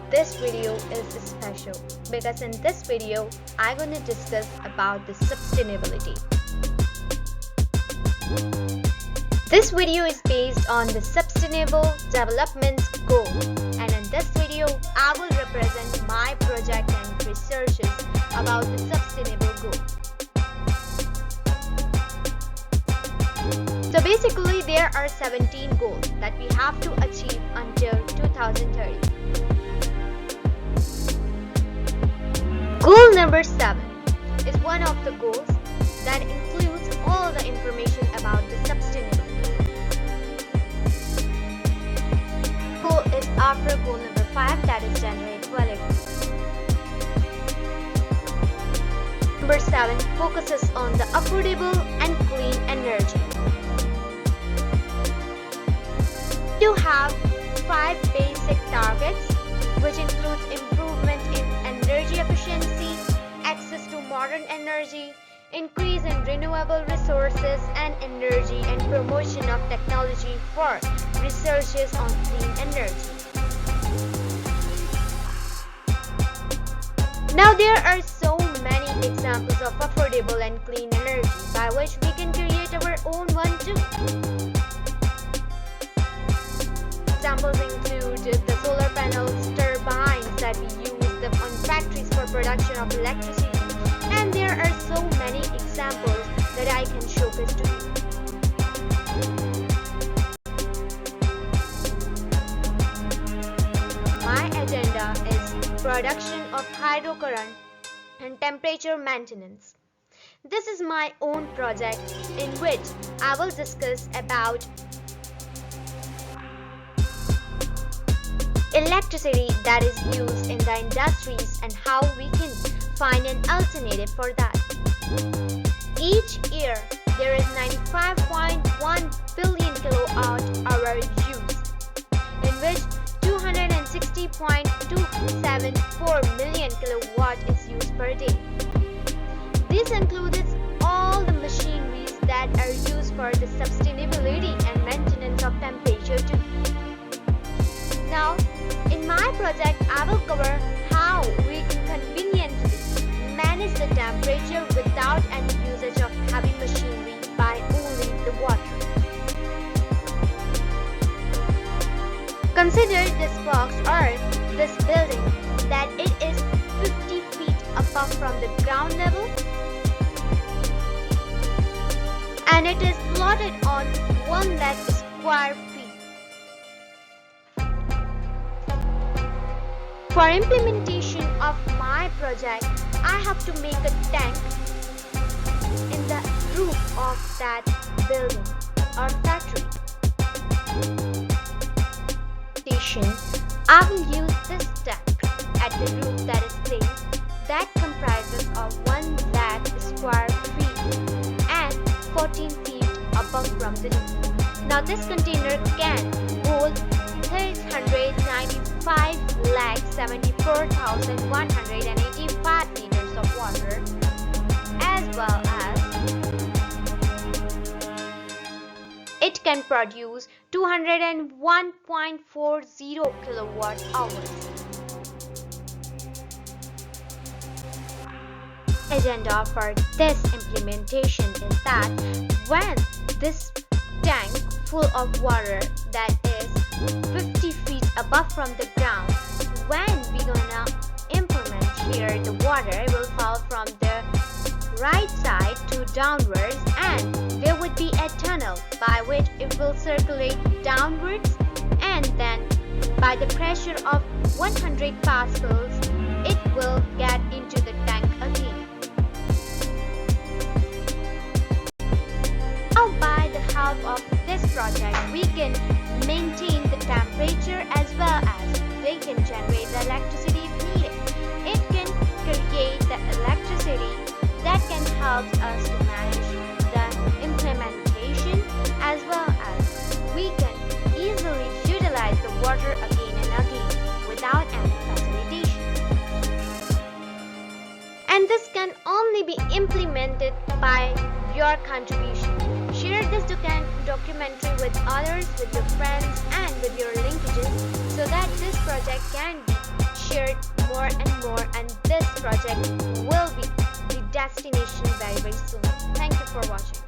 this video is special because in this video I'm going to discuss about the sustainability. This video is based on the Sustainable Development Goal, and in this video I will represent my project and researches about the Sustainable Goal. So basically there are 17 goals that we have to achieve until 2030. Goal number 7 is one of the goals that includes all the information about the sustainability. Goal is after goal number 5, that is gender equality. Number 7 focuses on the affordable and clean energy. To have 5 basic targets, which includes improvement in energy efficiency, access to modern energy, increase in renewable resources and energy, and promotion of technology for researches on clean energy. Now there are so many examples of affordable and clean energy by which we can create our own one too. Examples include the solar panels, turbines that we use on factories for production of electricity, and there are so many examples that I can showcase to you. My agenda is production of hydrocurrent and temperature maintenance. This is my own project in which I will discuss about electricity that is used in the industries and how we can find an alternative for that. Each year, there is 95.1 billion kilowatt-hour used, in which 260.274 million kilowatt is used per day. This includes all the machineries that are used for the sustainability and maintenance of temperature too. Now, in my project, I will cover how we can conveniently manage the temperature without any usage of heavy machinery by only the water. Consider this box or this building that it is 50 feet above from the ground level, and it is plotted on 1 lakh square feet. For implementation of my project, I have to make a tank in the roof of that building or factory. I will use this tank at the roof that is placed that comprises of 1 lakh square feet and 14 feet above from the roof. Now this container can hold 395,74,185 liters of water, as well as it can produce 201.40 kilowatt hours. Agenda for this implementation is that when this tank full of water that is 50 feet above from the ground, when we gonna implement here, the water will fall from the right side to downwards, and there would be a tunnel by which it will circulate downwards, and then by the pressure of 100 pascals it will get into the tank again. Now by the help of this project we can maintain the temperature as well as they can generate the electricity if needed. It can create the electricity that can help us to manage the implementation, as well as we can easily utilize the water again and again without any facilitation. And this can only be implemented by your contribution. Share this documentary with others, with your friends and with your linkages, so that this project can be shared more and more, and this project will be the destination very, very soon. Thank you for watching.